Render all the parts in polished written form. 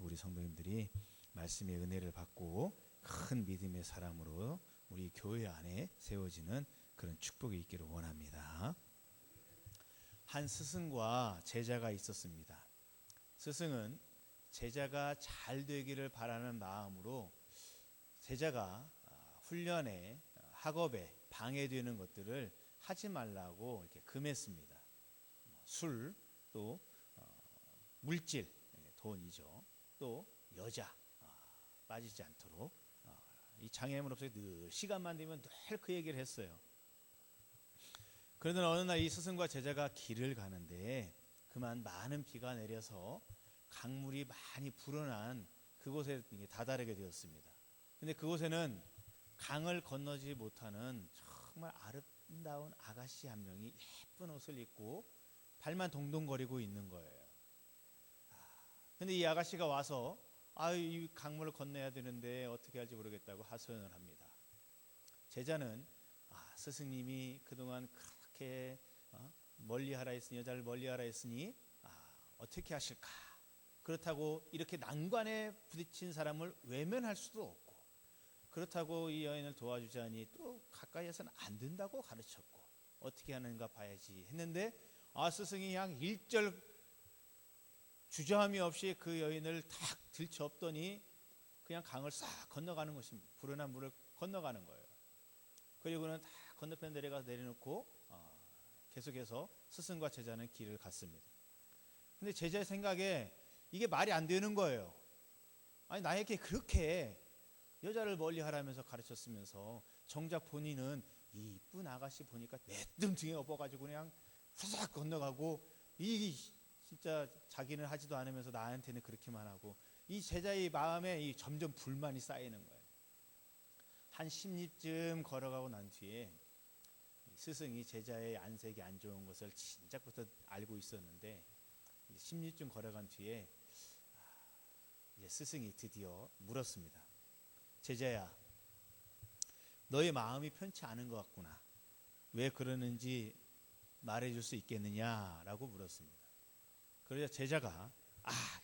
우리 성도님들이 말씀의 은혜를 받고 큰 믿음의 사람으로 우리 교회 안에 세워지는 그런 축복이 있기를 원합니다. 한 스승과 제자가 있었습니다. 스승은 제자가 잘 되기를 바라는 마음으로 제자가 훈련에 학업에 방해되는 것들을 하지 말라고 이렇게 금했습니다. 술, 또 물질, 돈이죠. 또 여자 빠지지 않도록 이 장애물없이 늘 시간만 되면 늘 그 얘기를 했어요. 그러던 어느 날 이 스승과 제자가 길을 가는데 그만 많은 비가 내려서 강물이 많이 불어난 그곳에 다다르게 되었습니다. 근데 그곳에는 강을 건너지 못하는 정말 아름다운 아가씨 한 명이 예쁜 옷을 입고 발만 동동거리고 있는 거예요. 근데 이 아가씨가 와서 이 강물을 건너야 되는데 어떻게 할지 모르겠다고 하소연을 합니다. 제자는 스승님이 그동안 그렇게 멀리하라 했으니, 여자를 멀리하라 했으니 어떻게 하실까? 그렇다고 이렇게 난관에 부딪힌 사람을 외면할 수도 없고, 그렇다고 이 여인을 도와주자니 또 가까이에서는 안 된다고 가르쳤고, 어떻게 하는가 봐야지 했는데 스승이 그냥 일절 주저함이 없이 그 여인을 탁 들쳐엎더니 그냥 강을 싹 건너가는 것입니다. 불어난 물을 건너가는 거예요. 그리고는 다 건너편 내려놓고 계속해서 스승과 제자는 길을 갔습니다. 근데 제자의 생각에 이게 말이 안 되는 거예요. 아니, 나에게 그렇게 여자를 멀리 하라면서 가르쳤으면서 정작 본인은 이 이쁜 아가씨 보니까 내뜸 등에 업어가지고 그냥 후삭 건너가고, 이 진짜 자기는 하지도 않으면서 나한테는 그렇게만 하고, 이 제자의 마음에 이 점점 불만이 쌓이는 거예요. 한 10리쯤 걸어가고 난 뒤에 스승이 제자의 안색이 안 좋은 것을 진작부터 알고 있었는데 10리쯤 걸어간 뒤에 이제 스승이 드디어 물었습니다. 제자야, 너의 마음이 편치 않은 것 같구나. 왜 그러는지 말해줄 수 있겠느냐라고 물었습니다. 그러자 제자가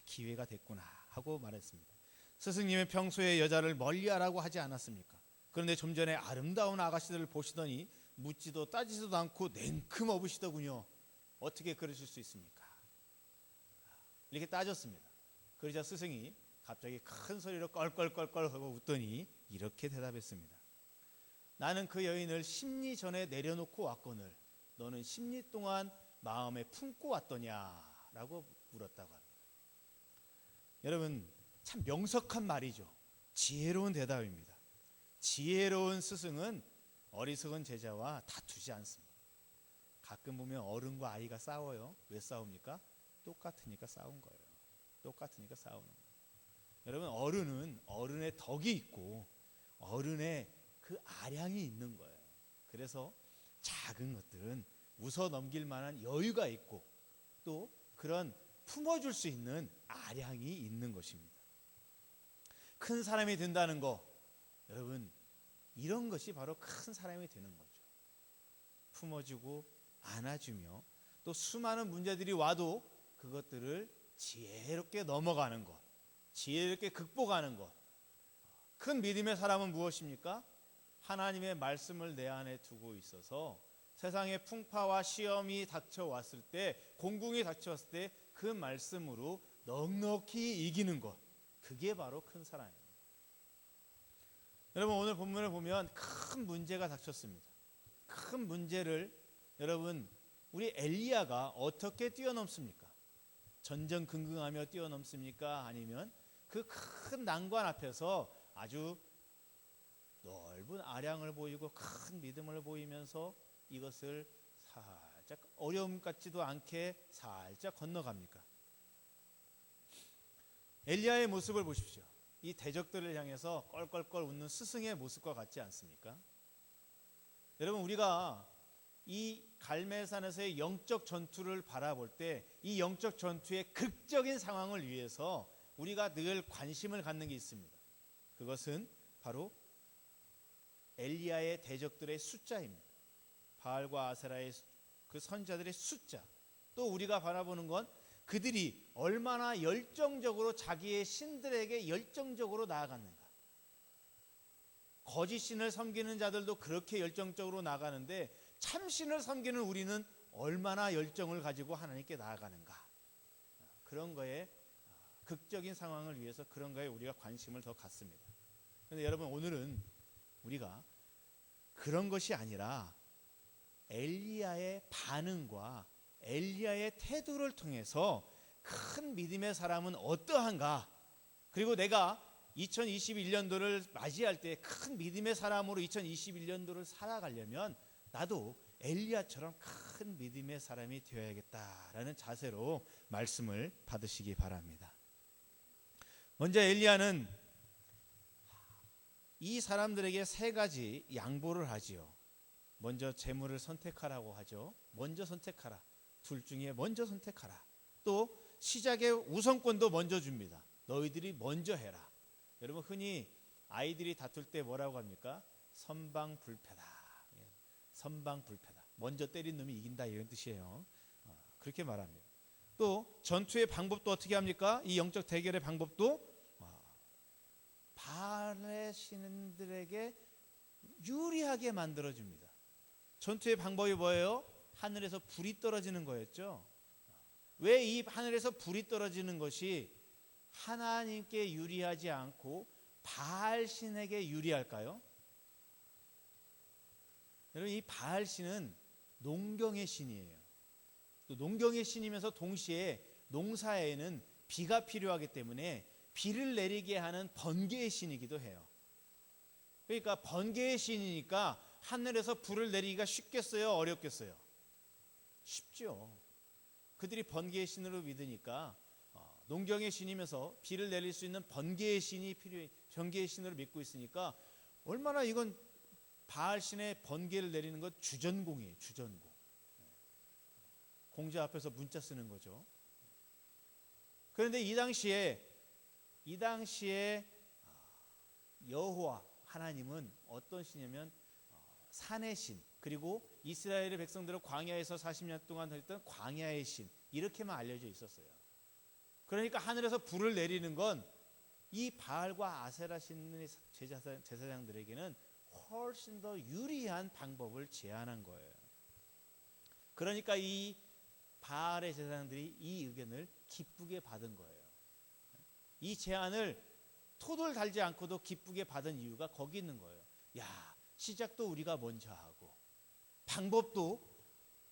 기회가 됐구나 하고 말했습니다. 스승님은 평소에 여자를 멀리하라고 하지 않았습니까? 그런데 좀 전에 아름다운 아가씨들을 보시더니 묻지도 따지지도 않고 냉큼 업으시더군요. 어떻게 그러실 수 있습니까? 이렇게 따졌습니다. 그러자 스승이 갑자기 큰 소리로 껄껄껄껄 하고 웃더니 이렇게 대답했습니다. 나는 그 여인을 10리 전에 내려놓고 왔거늘 너는 10리 동안 마음에 품고 왔더냐라고 물었다고 합니다. 여러분, 참 명석한 말이죠. 지혜로운 대답입니다. 지혜로운 스승은 어리석은 제자와 다투지 않습니다. 가끔 보면 어른과 아이가 싸워요. 왜 싸웁니까? 똑같으니까 싸운 거예요. 똑같으니까 싸우는 거예요. 여러분, 어른은 어른의 덕이 있고 어른의 그 아량이 있는 거예요. 그래서 작은 것들은 웃어 넘길 만한 여유가 있고 또 그런 품어줄 수 있는 아량이 있는 것입니다. 큰 사람이 된다는 거, 여러분, 이런 것이 바로 큰 사람이 되는 거죠. 품어주고 안아주며 또 수많은 문제들이 와도 그것들을 지혜롭게 넘어가는 것, 지혜롭게 극복하는 것. 큰 믿음의 사람은 무엇입니까? 하나님의 말씀을 내 안에 두고 있어서 세상의 풍파와 시험이 닥쳐왔을 때, 공궁이 닥쳐왔을 때 그 말씀으로 넉넉히 이기는 것, 그게 바로 큰 사람입니다. 여러분, 오늘 본문을 보면 큰 문제가 닥쳤습니다. 큰 문제를 여러분, 우리 엘리야가 어떻게 뛰어넘습니까? 전전긍긍하며 뛰어넘습니까? 아니면 그 큰 난관 앞에서 아주 넓은 아량을 보이고 큰 믿음을 보이면서 이것을 살짝 어려움 같지도 않게 살짝 건너갑니까? 엘리야의 모습을 보십시오. 이 대적들을 향해서 껄껄껄 웃는 스승의 모습과 같지 않습니까? 여러분, 우리가 이 갈멜산에서의 영적 전투를 바라볼 때 이 영적 전투의 극적인 상황을 위해서 우리가 늘 관심을 갖는 게 있습니다. 그것은 바로 엘리야의 대적들의 숫자입니다. 바알과 아세라의 그 선자들의 숫자. 또 우리가 바라보는 건 그들이 얼마나 열정적으로 자기의 신들에게 열정적으로 나아갔는가. 거짓 신을 섬기는 자들도 그렇게 열정적으로 나아가는데 참신을 섬기는 우리는 얼마나 열정을 가지고 하나님께 나아가는가. 그런 거에 극적인 상황을 위해서 그런 거에 우리가 관심을 더 갖습니다. 그런데 여러분, 오늘은 우리가 그런 것이 아니라 엘리야의 반응과 엘리야의 태도를 통해서 큰 믿음의 사람은 어떠한가, 그리고 내가 2021년도를 맞이할 때 큰 믿음의 사람으로 2021년도를 살아가려면 나도 엘리야처럼 큰 믿음의 사람이 되어야겠다라는 자세로 말씀을 받으시기 바랍니다. 먼저 엘리야는 이 사람들에게 세 가지 양보를 하지요. 먼저 재물을 선택하라고 하죠. 먼저 선택하라. 둘 중에 먼저 선택하라. 또 시작의 우선권도 먼저 줍니다. 너희들이 먼저 해라. 여러분, 흔히 아이들이 다툴 때 뭐라고 합니까? 선방불패다. 선방불패다. 먼저 때린 놈이 이긴다, 이런 뜻이에요. 그렇게 말합니다. 또 전투의 방법도 어떻게 합니까? 이 영적 대결의 방법도 바알의 신들에게 유리하게 만들어줍니다. 전투의 방법이 뭐예요? 하늘에서 불이 떨어지는 거였죠. 왜 이 하늘에서 불이 떨어지는 것이 하나님께 유리하지 않고 바알 신에게 유리할까요? 여러분, 이 바알 신은 농경의 신이에요. 또 농경의 신이면서 동시에 농사에는 비가 필요하기 때문에 비를 내리게 하는 번개의 신이기도 해요. 그러니까 번개의 신이니까 하늘에서 불을 내리기가 쉽겠어요? 어렵겠어요? 쉽죠. 그들이 번개의 신으로 믿으니까 농경의 신이면서 비를 내릴 수 있는 번개의 신이 필요해. 번개의 신으로 믿고 있으니까 얼마나 이건 바알 신의 번개를 내리는 것 주전공이에요. 주전공. 공자 앞에서 문자 쓰는 거죠. 그런데 이 당시에 여호와 하나님은 어떤 신이냐면 산의 신, 그리고 이스라엘의 백성들을 광야에서 40년 동안 했던 광야의 신, 이렇게만 알려져 있었어요. 그러니까 하늘에서 불을 내리는 건 이 바알과 아세라 신의 제사장들에게는 훨씬 더 유리한 방법을 제안한 거예요. 그러니까 이 바알의 제사장들이 이 의견을 기쁘게 받은 거예요. 이 제안을 토돌 달지 않고도 기쁘게 받은 이유가 거기 있는 거예요. 야, 시작도 우리가 먼저 하고 방법도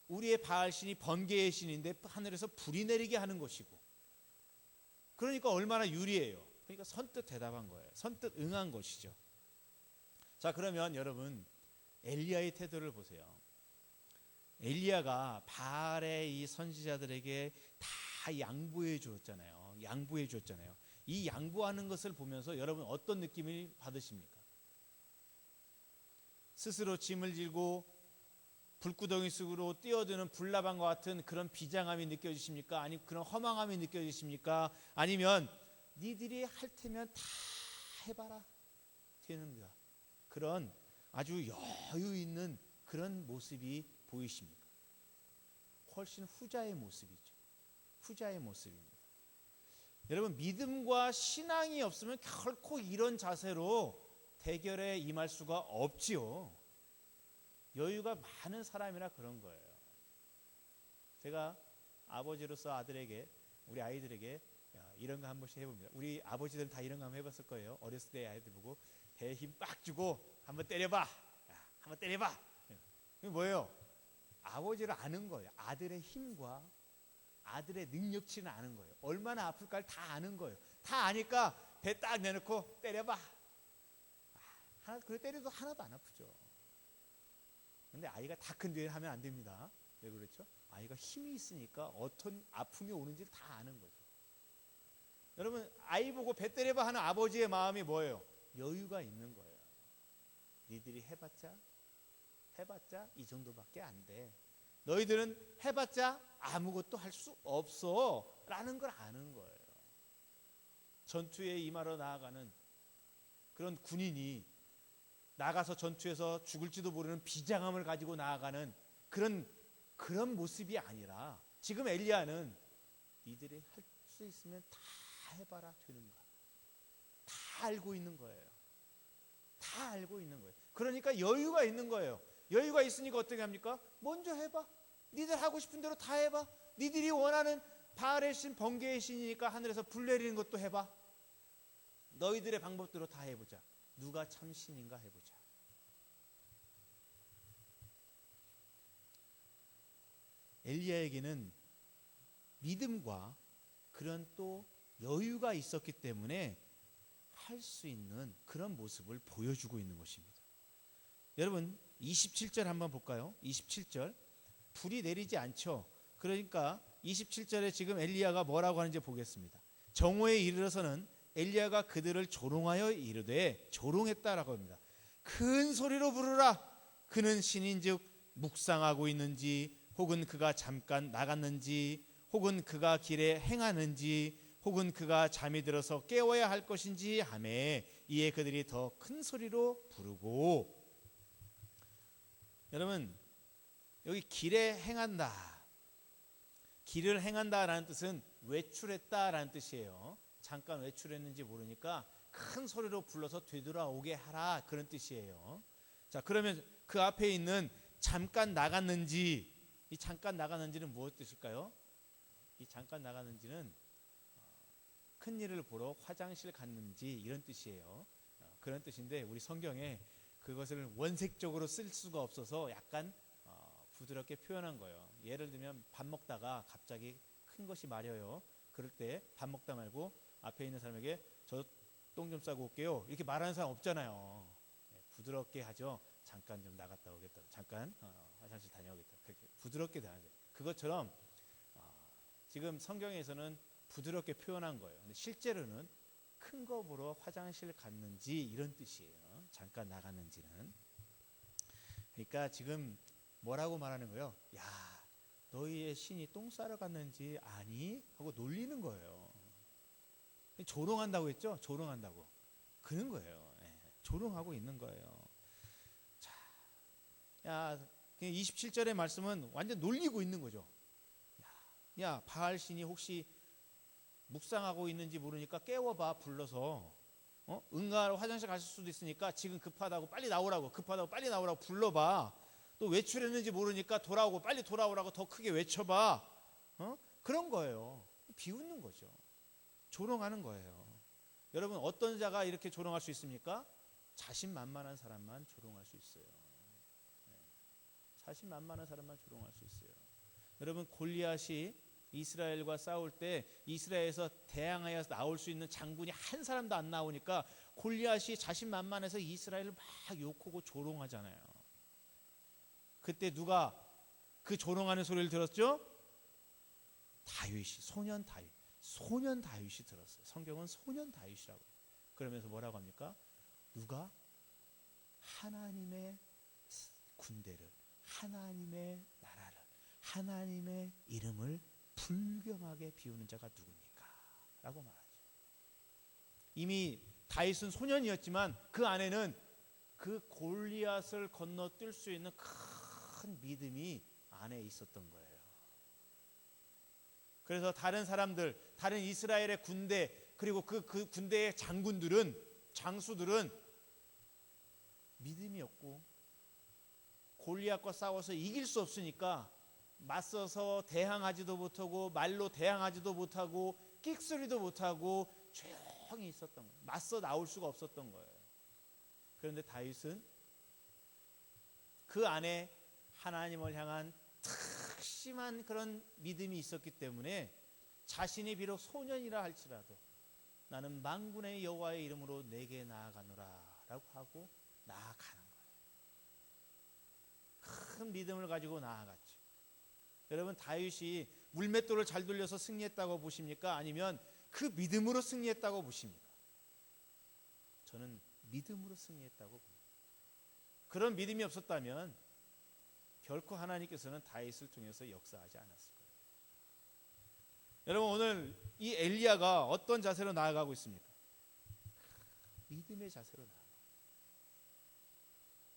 우리의 바알 신이 번개의 신인데 하늘에서 불이 내리게 하는 것이고, 그러니까 얼마나 유리해요. 그러니까 선뜻 대답한 거예요. 선뜻 응한 것이죠. 자, 그러면 여러분, 엘리야의 태도를 보세요. 엘리야가 바알의 이 선지자들에게 다 양보해 주었잖아요. 양보해 주었잖아요. 이 양보하는 것을 보면서 여러분 어떤 느낌을 받으십니까? 스스로 짐을 질고 불구덩이 속으로 뛰어드는 불나방과 같은 그런 비장함이 느껴지십니까? 아니면 그런 허망함이 느껴지십니까? 아니면 니들이 할 테면 다 해봐라 되는가? 그런 아주 여유 있는 그런 모습이 보이십니까? 훨씬 후자의 모습이죠. 후자의 모습입니다. 여러분, 믿음과 신앙이 없으면 결코 이런 자세로 대결에 임할 수가 없지요. 여유가 많은 사람이라 그런 거예요. 제가 아버지로서 아들에게, 우리 아이들에게 이런 거 한 번씩 해봅니다. 우리 아버지들은 다 이런 거 한번 해봤을 거예요. 어렸을 때 아이들 보고 배에 힘 빡 주고 한번 때려봐. 한번 때려봐. 이게 뭐예요? 아버지를 아는 거예요. 아들의 힘과 아들의 능력치는 아는 거예요. 얼마나 아플까를 다 아는 거예요. 다 아니까 배 딱 내놓고 때려봐. 그래 때려도 하나도 안 아프죠. 근데 아이가 다 큰 뒤에 하면 안 됩니다. 왜 그렇죠? 아이가 힘이 있으니까 어떤 아픔이 오는지를 다 아는 거죠. 여러분, 아이 보고 배 때려봐 하는 아버지의 마음이 뭐예요? 여유가 있는 거예요. 니들이 해봤자 이 정도밖에 안 돼. 너희들은 해봤자 아무것도 할 수 없어 라는 걸 아는 거예요. 전투에 임하러 나아가는 그런 군인이 나가서 전투에서 죽을지도 모르는 비장함을 가지고 나아가는 그런 모습이 아니라, 지금 엘리야는 니들이 할 수 있으면 다 해봐라 되는 거야. 다 알고 있는 거예요. 다 알고 있는 거예요. 그러니까 여유가 있는 거예요. 여유가 있으니까 어떻게 합니까? 먼저 해봐. 니들 하고 싶은 대로 다 해봐. 니들이 원하는 바알의 신, 번개의 신이니까 하늘에서 불 내리는 것도 해봐. 너희들의 방법대로 다 해보자. 누가 참 신인가 해보자. 엘리야에게는 믿음과 그런 또 여유가 있었기 때문에 할 수 있는 그런 모습을 보여주고 있는 것입니다. 여러분 27절 한번 볼까요? 27절 불이 내리지 않죠. 그러니까 27절에 지금 엘리야가 뭐라고 하는지 보겠습니다. 정오에 이르러서는 엘리야가 그들을 조롱하여 이르되 조롱했다라고 합니다. 큰 소리로 부르라. 그는 신인즉 묵상하고 있는지 혹은 그가 잠깐 나갔는지 혹은 그가 길에 행하는지 혹은 그가 잠이 들어서 깨워야 할 것인지 하매 이에 그들이 더 큰 소리로 부르고. 여러분 여기 길에 행한다, 길을 행한다라는 뜻은 외출했다라는 뜻이에요. 잠깐 외출했는지 모르니까 큰 소리로 불러서 되돌아오게 하라, 그런 뜻이에요. 자, 그러면 그 앞에 있는 잠깐 나갔는지, 이 잠깐 나갔는지는 무엇 뜻일까요? 이 잠깐 나갔는지는 큰 일을 보러 화장실 갔는지 이런 뜻이에요. 그런 뜻인데 우리 성경에 그것을 원색적으로 쓸 수가 없어서 약간 부드럽게 표현한 거예요. 예를 들면 밥 먹다가 갑자기 큰 것이 마려요. 그럴 때 밥 먹다 말고 앞에 있는 사람에게 저 똥 좀 싸고 올게요, 이렇게 말하는 사람 없잖아요. 부드럽게 하죠. 잠깐 좀 나갔다 오겠다, 잠깐 화장실 다녀오겠다, 그렇게 부드럽게 대하죠. 그것처럼 지금 성경에서는 부드럽게 표현한 거예요. 근데 실제로는 큰 거 보러 화장실 갔는지 이런 뜻이에요. 잠깐 나갔는지는. 그러니까 지금 뭐라고 말하는 거예요? 야, 너희의 신이 똥 싸러 갔는지 아니? 하고 놀리는 거예요. 조롱한다고 했죠? 조롱한다고. 그런 거예요. 조롱하고 있는 거예요. 자, 야, 27절의 말씀은 완전 놀리고 있는 거죠. 야, 바알 신이 혹시 묵상하고 있는지 모르니까 깨워봐, 불러서. 응가로 화장실 가실 수도 있으니까 지금 급하다고 빨리 나오라고, 급하다고 빨리 나오라고 불러봐. 또 외출했는지 모르니까 돌아오고 빨리 돌아오라고 더 크게 외쳐봐. 그런 거예요. 비웃는 거죠. 조롱하는 거예요. 여러분 어떤 자가 이렇게 조롱할 수 있습니까? 자신만만한 사람만 조롱할 수 있어요. 자신만만한 사람만 조롱할 수 있어요. 여러분 골리앗이 이스라엘과 싸울 때 이스라엘에서 대항하여 나올 수 있는 장군이 한 사람도 안 나오니까 골리앗이 자신만만해서 이스라엘을 막 욕하고 조롱하잖아요. 그때 누가 그 조롱하는 소리를 들었죠? 다윗이, 소년 다윗이 들었어요. 성경은 소년 다윗이라고. 그러면서 뭐라고 합니까? 누가 하나님의 군대를, 하나님의 나라를, 하나님의 이름을 불경하게 비우는 자가 누굽니까? 라고 말하죠. 이미 다윗은 소년이었지만 그 안에는 그 골리앗을 건너뛸 수 있는 큰 믿음이 안에 있었던 거예요. 그래서 다른 사람들, 다른 이스라엘의 군대, 그리고 그 군대의 장수들은 믿음이 없고 골리앗과 싸워서 이길 수 없으니까 맞서서 대항하지도 못하고 말로 대항하지도 못하고 끽소리도 못하고 조용히 있었던 거예요. 맞서 나올 수가 없었던 거예요. 그런데 다윗은 그 안에 하나님을 향한 특심한 그런 믿음이 있었기 때문에 자신이 비록 소년이라 할지라도 나는 만군의 여호와의 이름으로 내게 나아가노라 라고 하고 나아가는 거예요. 큰 믿음을 가지고 나아갔죠. 여러분 다윗이 물맷돌을 잘 돌려서 승리했다고 보십니까? 아니면 그 믿음으로 승리했다고 보십니까? 저는 믿음으로 승리했다고 봅니다. 그런 믿음이 없었다면 결코 하나님께서는 다윗을 통해서 역사하지 않았을 거예요. 여러분 오늘 이 엘리야가 어떤 자세로 나아가고 있습니까? 믿음의 자세로 나아가고.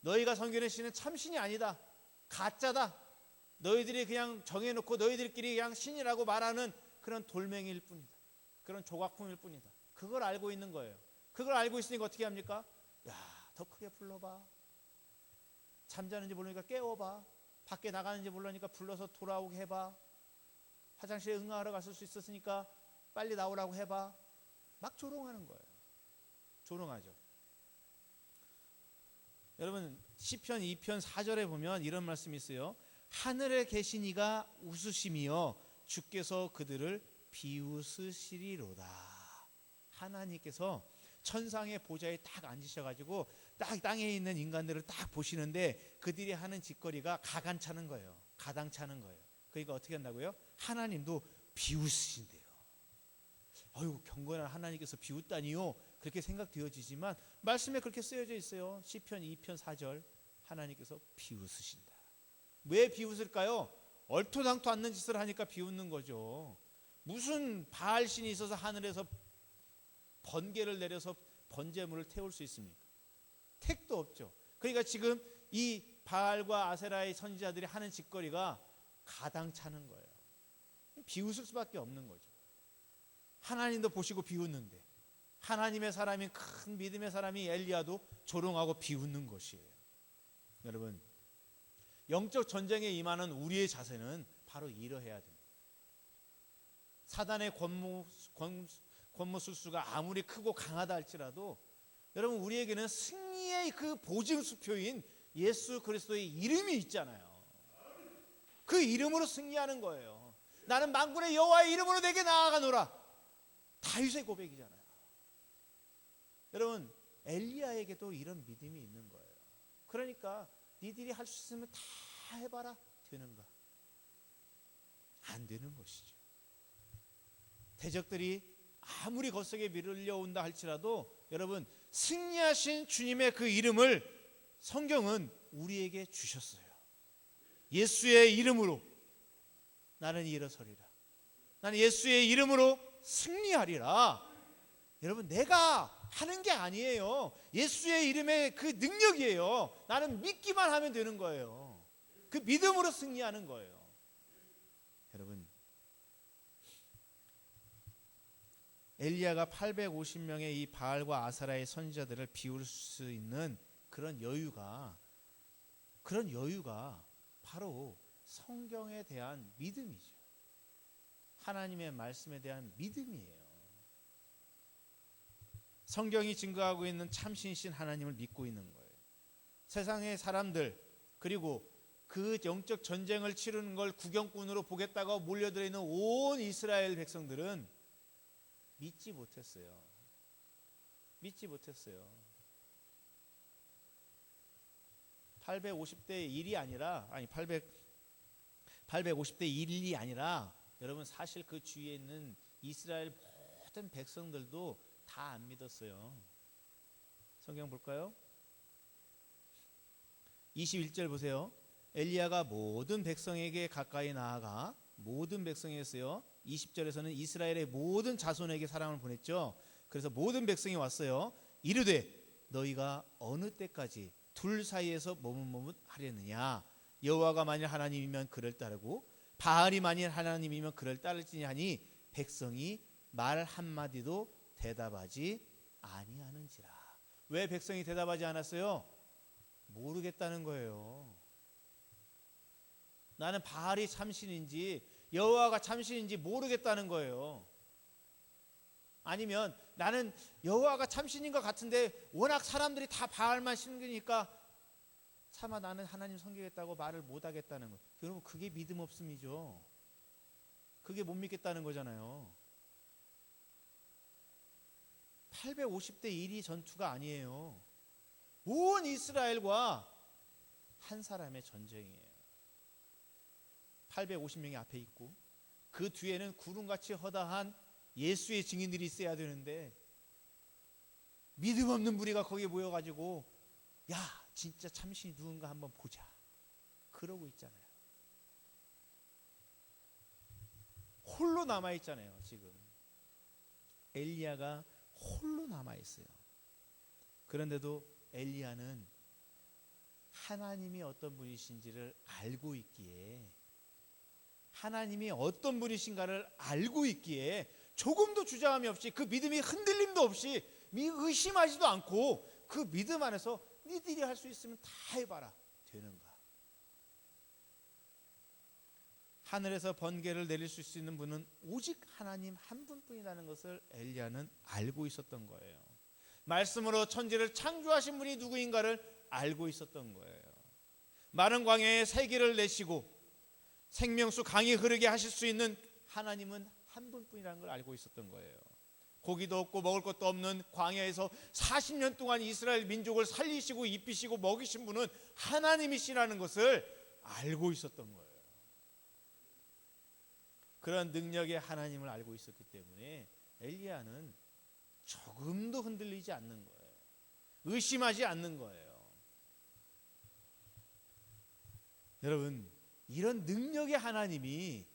너희가 섬기는 신은 참신이 아니다, 가짜다, 너희들이 그냥 정해놓고 너희들끼리 그냥 신이라고 말하는 그런 돌멩이일 뿐이다. 그런 조각품일 뿐이다. 그걸 알고 있는 거예요. 그걸 알고 있으니까 어떻게 합니까? 야, 더 크게 불러봐. 잠자는지 모르니까 깨워봐. 밖에 나가는지 모르니까 불러서 돌아오게 해봐. 화장실에 응하러 갔을 수 있었으니까 빨리 나오라고 해봐. 막 조롱하는 거예요. 조롱하죠. 여러분 시편 2편 4절에 보면 이런 말씀이 있어요. 하늘에 계신 이가 웃으심이여 주께서 그들을 비웃으시리로다. 하나님께서 천상의 보좌에 딱 앉으셔가지고 딱 땅에 있는 인간들을 딱 보시는데 그들이 하는 짓거리가 가관차는 거예요. 가당차는 거예요. 그러니까 어떻게 한다고요? 하나님도 비웃으신대요. 어휴, 경건한 하나님께서 비웃다니요, 그렇게 생각되어지지만 말씀에 그렇게 쓰여져 있어요. 시편 2편 4절 하나님께서 비웃으신다. 왜 비웃을까요? 얼토당토 않는 짓을 하니까 비웃는 거죠. 무슨 바알신이 있어서 하늘에서 번개를 내려서 번제물을 태울 수 있습니까? 택도 없죠. 그러니까 지금 이 바알과 아세라의 선지자들이 하는 짓거리가 가당차는 거예요. 비웃을 수밖에 없는 거죠. 하나님도 보시고 비웃는데 하나님의 사람인 큰 믿음의 사람이 엘리야도 조롱하고 비웃는 것이에요. 여러분, 영적 전쟁에 임하는 우리의 자세는 바로 이러해야 됩니다. 사단의 권무술수가 아무리 크고 강하다 할지라도 여러분, 우리에게는 승리의 그 보증수표인 예수 그리스도의 이름이 있잖아요. 그 이름으로 승리하는 거예요. 나는 만군의 여호와의 이름으로 내게 나아가노라. 다윗의 고백이잖아요. 여러분, 엘리야에게도 이런 믿음이 있는 거예요. 그러니까 니들이 할 수 있으면 다 해봐라. 되는가? 안 되는 것이죠. 대적들이 아무리 거세게 밀려온다 할지라도 여러분, 승리하신 주님의 그 이름을 성경은 우리에게 주셨어요. 예수의 이름으로 나는 일어서리라. 나는 예수의 이름으로 승리하리라. 여러분, 내가 하는 게 아니에요. 예수의 이름의 그 능력이에요. 나는 믿기만 하면 되는 거예요. 그 믿음으로 승리하는 거예요. 여러분, 엘리야가 850명의 이 바알과 아사라의 선지자들을 비울 수 있는 그런 여유가 바로 성경에 대한 믿음이죠. 하나님의 말씀에 대한 믿음이에요. 성경이 증거하고 있는 참신이신 하나님을 믿고 있는 거예요. 세상의 사람들, 그리고 그 영적 전쟁을 치르는 걸 구경꾼으로 보겠다고 몰려들어 있는 온 이스라엘 백성들은 믿지 못했어요. 믿지 못했어요. 850대 1이 아니라, 850대 1이 아니라 여러분, 사실 그 주위에 있는 이스라엘 모든 백성들도 다 안 믿었어요. 성경 볼까요? 21절 보세요. 엘리야가 모든 백성에게 가까이 나아가, 모든 백성이었어요. 20절에서는 이스라엘의 모든 자손에게 사람을 보냈죠. 그래서 모든 백성이 왔어요. 이르되 너희가 어느 때까지 둘 사이에서 머뭇머뭇하려느냐. 여호와가 만일 하나님이면 그를 따르고 바알이 만일 하나님이면 그를 따를지니 하니 백성이 말 한마디도 대답하지 아니하는지라. 왜 백성이 대답하지 않았어요? 모르겠다는 거예요. 나는 바알이 참신인지 여호와가 참신인지 모르겠다는 거예요. 아니면 나는 여호와가 참신인 것 같은데 워낙 사람들이 다 바알만 신기니까 차마 나는 하나님 섬기겠다고 말을 못하겠다는 거예요. 여러분, 그게 믿음 없음이죠. 그게 못 믿겠다는 거잖아요. 850대 1이 전투가 아니에요. 온 이스라엘과 한 사람의 전쟁이에요. 850명이 앞에 있고 그 뒤에는 구름같이 허다한 예수의 증인들이 있어야 되는데 믿음 없는 무리가 거기에 모여가지고 야, 진짜 참신이 누군가 한번 보자, 그러고 있잖아요. 홀로 남아있잖아요. 지금 엘리야가 홀로 남아있어요. 그런데도 엘리야는 하나님이 어떤 분이신지를 알고 있기에 하나님이 어떤 분이신가를 알고 있기에 조금도 주저함이 없이, 그 믿음이 흔들림도 없이, 의심하지도 않고 그 믿음 안에서 니들이 할 수 있으면 다 해봐라 되는가. 하늘에서 번개를 내릴 수 있는 분은 오직 하나님 한 분뿐이라는 것을 엘리야는 알고 있었던 거예요. 말씀으로 천지를 창조하신 분이 누구인가를 알고 있었던 거예요. 마른 광야에 새길을 내시고 생명수 강이 흐르게 하실 수 있는 하나님은 한 분뿐이라는 걸 알고 있었던 거예요. 고기도 없고 먹을 것도 없는 광야에서 40년 동안 이스라엘 민족을 살리시고 입히시고 먹이신 분은 하나님이시라는 것을 알고 있었던 거예요. 그런 능력의 하나님을 알고 있었기 때문에 엘리야는 조금도 흔들리지 않는 거예요. 의심하지 않는 거예요. 여러분, 이런 능력의 하나님이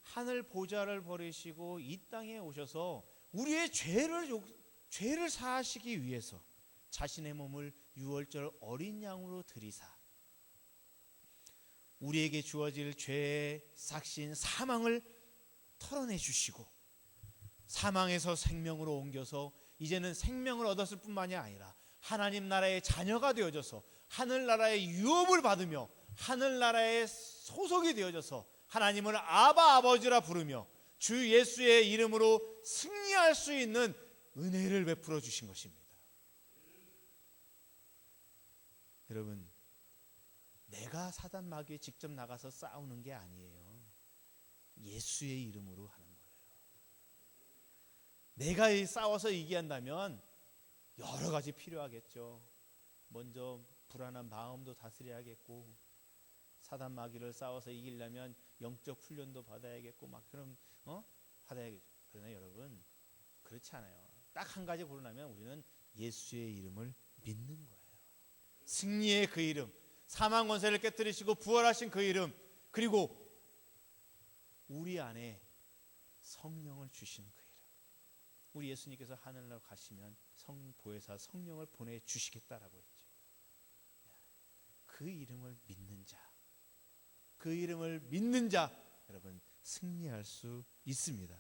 하늘 보좌를 버리시고 이 땅에 오셔서 우리의 죄를 사하시기 위해서 자신의 몸을 유월절 어린 양으로 드리사 우리에게 주어질 죄의 삭신 사망을 털어내 주시고 사망에서 생명으로 옮겨서 이제는 생명을 얻었을 뿐만이 아니라 하나님 나라의 자녀가 되어져서 하늘나라의 유업을 받으며 하늘나라의 소속이 되어져서 하나님을 아바 아버지라 부르며 주 예수의 이름으로 승리할 수 있는 은혜를 베풀어 주신 것입니다. 여러분, 내가 사단 마귀에 직접 나가서 싸우는 게 아니에요. 예수의 이름으로 하는 거예요. 내가 싸워서 이기한다면 여러 가지 필요하겠죠. 먼저 불안한 마음도 다스려야겠고, 사단 마귀를 싸워서 이기려면 영적 훈련도 받아야겠고, 받아야겠죠. 그러나 여러분, 그렇지 않아요. 딱 한 가지 고르라면 우리는 예수의 이름을 믿는 거예요. 승리의 그 이름, 사망 권세를 깨뜨리시고 부활하신 그 이름, 그리고 우리 안에 성령을 주신 그 이름. 우리 예수님께서 하늘나라로 가시면 보혜사 성령을 보내주시겠다라고 했죠. 그 이름을 믿는 자, 그 이름을 믿는 자, 여러분 승리할 수 있습니다.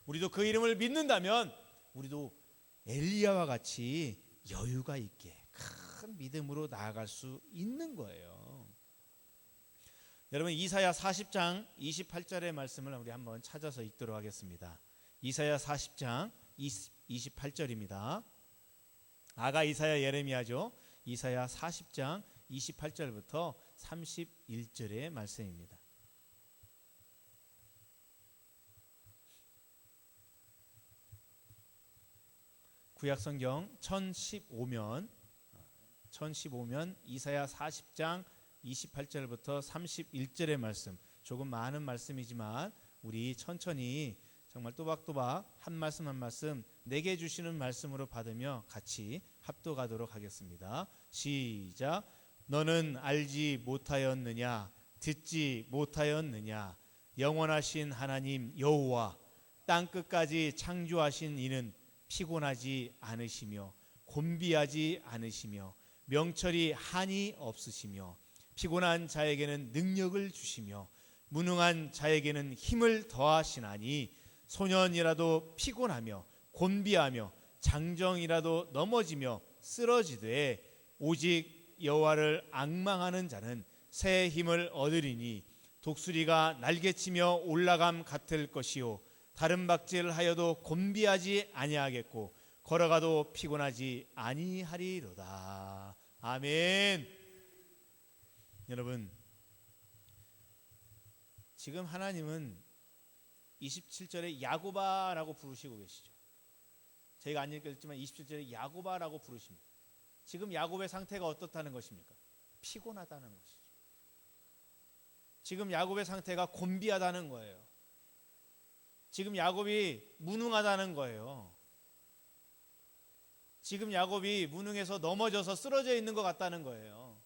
우리도 그 이름을 믿는다면 우리도 엘리야와 같이 여유가 있게 큰 믿음으로 나아갈 수 있는 거예요. 여러분, 이사야 40장 28절의 말씀을 우리 한번 찾아서 읽도록 하겠습니다. 이사야 40장 28절입니다. 아가 이사야 예레미야죠. 이사야 40장 28절부터 31절의 말씀입니다. 구약성경 1015면 이사야 40장 28절부터 31절의 말씀, 조금 많은 말씀이지만 우리 천천히 정말 또박또박 한 말씀 한 말씀 내게 주시는 말씀으로 받으며 같이 합독하도록 하겠습니다. 시작. 너는 알지 못하였느냐, 듣지 못하였느냐, 영원하신 하나님 여호와 땅끝까지 창조하신 이는 피곤하지 않으시며 곤비하지 않으시며 명철이 한이 없으시며 피곤한 자에게는 능력을 주시며 무능한 자에게는 힘을 더하시나니 소년이라도 피곤하며 곤비하며 장정이라도 넘어지며 쓰러지되 오직 여호와를 앙망하는 자는 새 힘을 얻으리니 독수리가 날개치며 올라감 같을 것이요 다른 박질하여도 곤비하지 아니하겠고 걸어가도 피곤하지 아니하리로다. 아멘. 여러분, 지금 하나님은 27절에 야고바라고 부르시고 계시죠. 저희가 안 읽었지만 27절에 야고바라고 부르십니다. 지금 야곱의 상태가 어떻다는 것입니까? 피곤하다는 것이죠. 지금 야곱의 상태가 곤비하다는 거예요. 지금 야곱이 무능하다는 거예요. 지금 야곱이 무능해서 넘어져서 쓰러져 있는 것 같다는 거예요.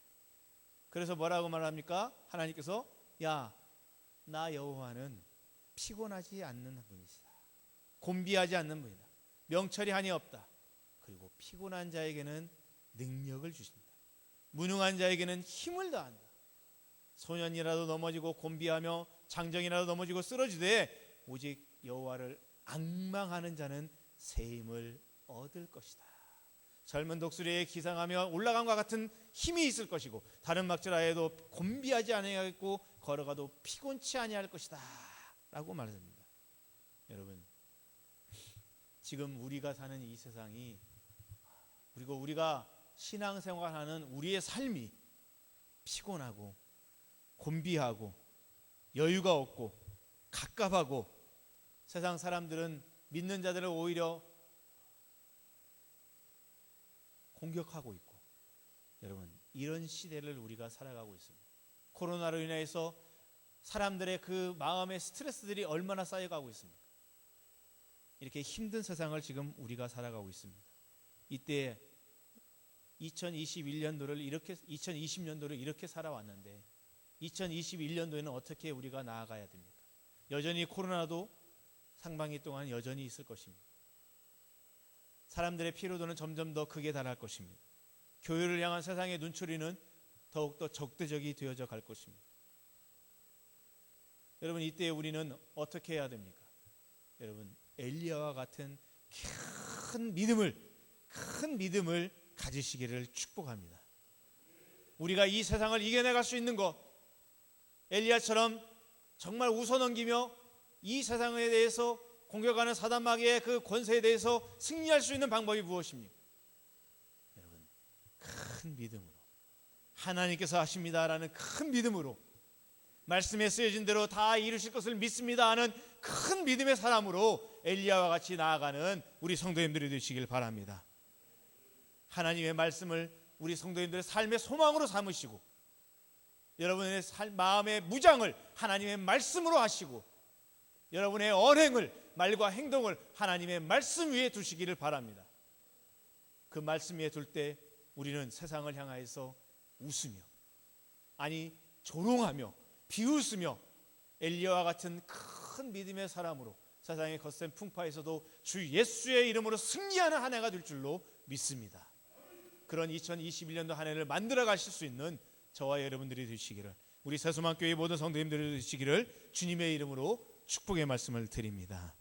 그래서 뭐라고 말합니까? 하나님께서 나 여호와는 피곤하지 않는 분이시다. 곤비하지 않는 분이다. 명철이 한이 없다. 그리고 피곤한 자에게는 능력을 주신다. 무능한 자에게는 힘을 더한다. 소년이라도 넘어지고 곤비하며 장정이라도 넘어지고 쓰러지되 오직 여호와를 앙망하는 자는 새 힘을 얻을 것이다. 젊은 독수리에 기상하며 올라감과 같은 힘이 있을 것이고 다른 막지라에도 곤비하지 아니하겠고 걸어가도 피곤치 아니할 것이다 라고 말합니다. 여러분, 지금 우리가 사는 이 세상이, 그리고 우리가 신앙생활하는 우리의 삶이 피곤하고 곤비하고 여유가 없고 갑갑하고, 세상 사람들은 믿는 자들을 오히려 공격하고 있고, 여러분, 이런 시대를 우리가 살아가고 있습니다. 코로나로 인해서 사람들의 그 마음의 스트레스들이 얼마나 쌓여가고 있습니까? 이렇게 힘든 세상을 지금 우리가 살아가고 있습니다. 이때 2020년도를 이렇게 살아왔는데 2021년도에는 어떻게 우리가 나아가야 됩니까? 여전히 코로나도 상반기 동안 여전히 있을 것입니다. 사람들의 피로도는 점점 더 극에 달할 것입니다. 교회를 향한 세상의 눈초리는 더욱더 적대적이 되어져 갈 것입니다. 여러분, 이때 우리는 어떻게 해야 됩니까? 여러분, 엘리야와 같은 큰 믿음을 가지시기를 축복합니다. 우리가 이 세상을 이겨내갈 수 있는 것, 엘리야처럼 정말 웃어넘기며 이 세상에 대해서 공격하는 사단 마귀의 그 권세에 대해서 승리할 수 있는 방법이 무엇입니까? 여러분, 큰 믿음으로, 하나님께서 하십니다라는 큰 믿음으로, 말씀에 쓰여진 대로 다 이루실 것을 믿습니다 하는 큰 믿음의 사람으로 엘리야와 같이 나아가는 우리 성도님들이 되시길 바랍니다. 하나님의 말씀을 우리 성도님들의 삶의 소망으로 삼으시고, 여러분의 마음의 무장을 하나님의 말씀으로 하시고, 여러분의 언행을, 말과 행동을 하나님의 말씀 위에 두시기를 바랍니다. 그 말씀 위에 둘 때 우리는 세상을 향하여서 웃으며, 아니 조롱하며 비웃으며 엘리야와 같은 큰 믿음의 사람으로 세상의 거센 풍파에서도 주 예수의 이름으로 승리하는 한 해가 될 줄로 믿습니다. 그런 2021년도 한 해를 만들어 가실 수 있는 저와 여러분들이 되시기를, 우리 새소망교회 모든 성도님들이 되시기를 주님의 이름으로 축복의 말씀을 드립니다.